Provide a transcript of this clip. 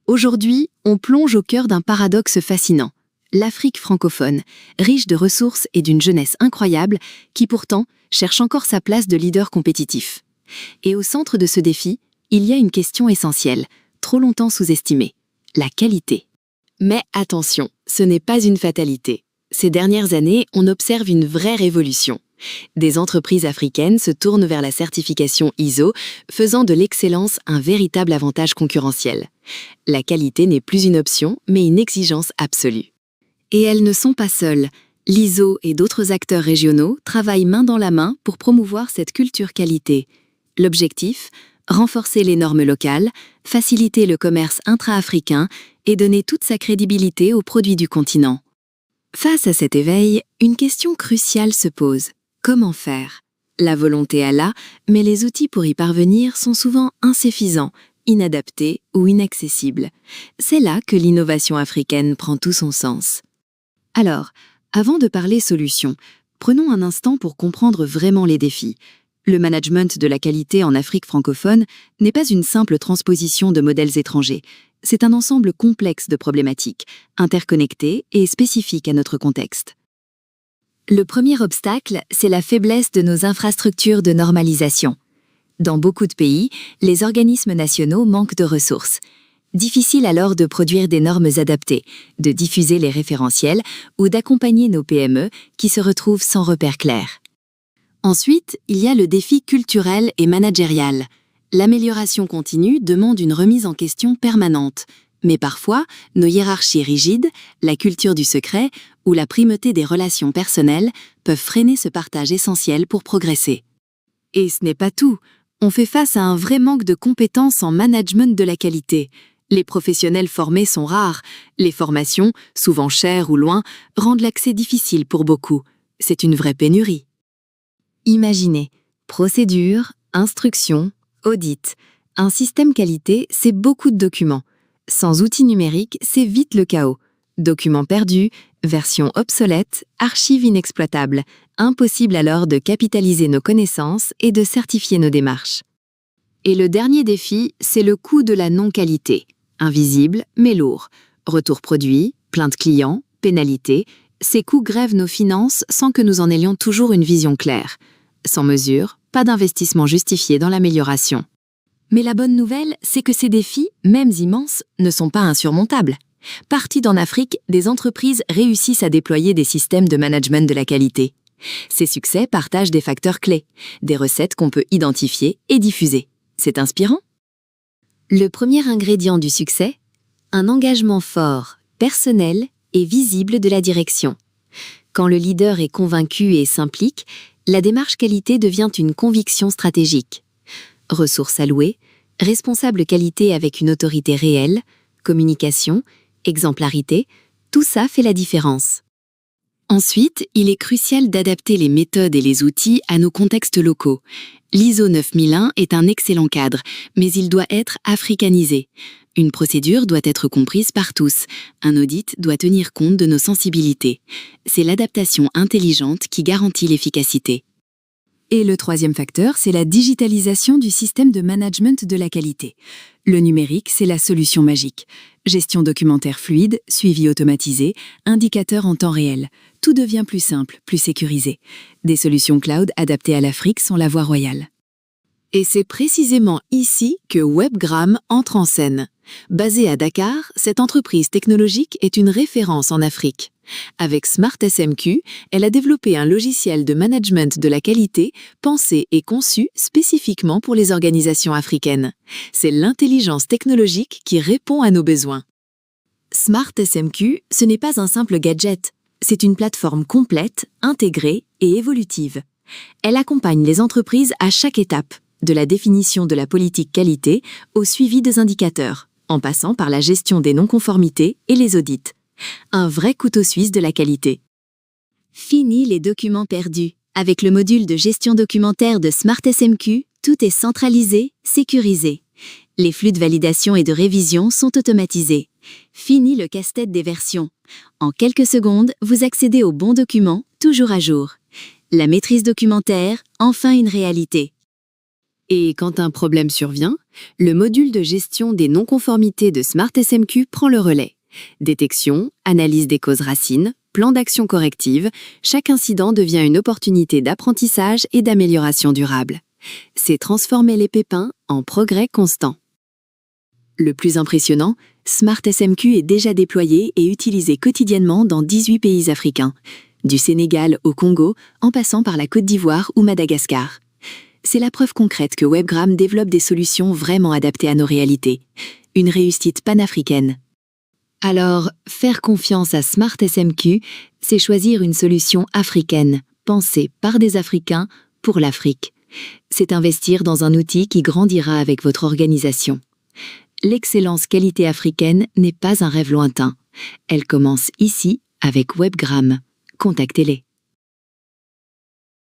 Aujourd'hui, on plonge au cœur d'un paradoxe fascinant. L'Afrique francophone, riche de ressources et d'une jeunesse incroyable, qui pourtant cherche encore sa place de leader compétitif. Et au centre de ce défi, il y a une question essentielle, trop longtemps sous-estimée, la qualité. Mais attention, ce n'est pas une fatalité. Ces dernières années, on observe une vraie révolution. Des entreprises africaines se tournent vers la certification ISO, faisant de l'excellence un véritable avantage concurrentiel. La qualité n'est plus une option, mais une exigence absolue. Et elles ne sont pas seules. L'ISO et d'autres acteurs régionaux travaillent main dans la main pour promouvoir cette culture qualité. L'objectif ? Renforcer les normes locales, faciliter le commerce intra-africain et donner toute sa crédibilité aux produits du continent. Face à cet éveil, une question cruciale se pose. Comment faire ? La volonté est là, mais les outils pour y parvenir sont souvent insuffisants, inadaptés ou inaccessibles. C'est là que l'innovation africaine prend tout son sens. Alors, avant de parler solutions, prenons un instant pour comprendre vraiment les défis. Le management de la qualité en Afrique francophone n'est pas une simple transposition de modèles étrangers. C'est un ensemble complexe de problématiques, interconnectées et spécifiques à notre contexte. Le premier obstacle, c'est la faiblesse de nos infrastructures de normalisation. Dans beaucoup de pays, les organismes nationaux manquent de ressources. Difficile alors de produire des normes adaptées, de diffuser les référentiels ou d'accompagner nos PME qui se retrouvent sans repères clairs. Ensuite, il y a le défi culturel et managérial. L'amélioration continue demande une remise en question permanente. Mais parfois, nos hiérarchies rigides, la culture du secret ou la primauté des relations personnelles peuvent freiner ce partage essentiel pour progresser. Et ce n'est pas tout. On fait face à un vrai manque de compétences en management de la qualité. Les professionnels formés sont rares. Les formations, souvent chères ou loin, rendent l'accès difficile pour beaucoup. C'est une vraie pénurie. Imaginez, procédures, instructions, audits. Un système qualité, c'est beaucoup de documents. Sans outils numériques, c'est vite le chaos. Documents perdus, versions obsolètes, archives inexploitables. Impossible alors de capitaliser nos connaissances et de certifier nos démarches. Et le dernier défi, c'est le coût de la non-qualité. Invisible, mais lourd. Retour produit, plainte client, pénalité. Ces coûts grèvent nos finances sans que nous en ayons toujours une vision claire. Sans mesure, pas d'investissement justifié dans l'amélioration. Mais la bonne nouvelle, c'est que ces défis, même immenses, ne sont pas insurmontables. Partout en Afrique, des entreprises réussissent à déployer des systèmes de management de la qualité. Ces succès partagent des facteurs clés, des recettes qu'on peut identifier et diffuser. C'est inspirant. Le premier ingrédient du succès, un engagement fort, personnel et visible de la direction. Quand le leader est convaincu et s'implique, la démarche qualité devient une conviction stratégique. Ressources allouées, responsable qualité avec une autorité réelle, communication, exemplarité, tout ça fait la différence. Ensuite, il est crucial d'adapter les méthodes et les outils à nos contextes locaux. L'ISO 9001 est un excellent cadre, mais il doit être africanisé. Une procédure doit être comprise par tous. Un audit doit tenir compte de nos sensibilités. C'est l'adaptation intelligente qui garantit l'efficacité. Et le troisième facteur, c'est la digitalisation du système de management de la qualité. Le numérique, c'est la solution magique. Gestion documentaire fluide, suivi automatisé, indicateurs en temps réel. Tout devient plus simple, plus sécurisé. Des solutions cloud adaptées à l'Afrique sont la voie royale. Et c'est précisément ici que Webgram entre en scène. Basée à Dakar, cette entreprise technologique est une référence en Afrique. Avec SmartSMQ, elle a développé un logiciel de management de la qualité pensé et conçu spécifiquement pour les organisations africaines. C'est l'intelligence technologique qui répond à nos besoins. SmartSMQ, ce n'est pas un simple gadget, c'est une plateforme complète, intégrée et évolutive. Elle accompagne les entreprises à chaque étape, de la définition de la politique qualité au suivi des indicateurs, en passant par la gestion des non-conformités et les audits. Un vrai couteau suisse de la qualité. Fini les documents perdus. Avec le module de gestion documentaire de SmartSMQ, tout est centralisé, sécurisé. Les flux de validation et de révision sont automatisés. Fini le casse-tête des versions. En quelques secondes, vous accédez aux bons documents, toujours à jour. La maîtrise documentaire, enfin une réalité. Et quand un problème survient, le module de gestion des non-conformités de SmartSMQ prend le relais. Détection, analyse des causes racines, plan d'action corrective, chaque incident devient une opportunité d'apprentissage et d'amélioration durable. C'est transformer les pépins en progrès constant. Le plus impressionnant, SmartSMQ est déjà déployé et utilisé quotidiennement dans 18 pays africains, du Sénégal au Congo, en passant par la Côte d'Ivoire ou Madagascar. C'est la preuve concrète que Webgram développe des solutions vraiment adaptées à nos réalités. Une réussite panafricaine. Alors, faire confiance à SmartSMQ, c'est choisir une solution africaine, pensée par des Africains pour l'Afrique. C'est investir dans un outil qui grandira avec votre organisation. L'excellence qualité africaine n'est pas un rêve lointain. Elle commence ici avec Webgram. Contactez-les.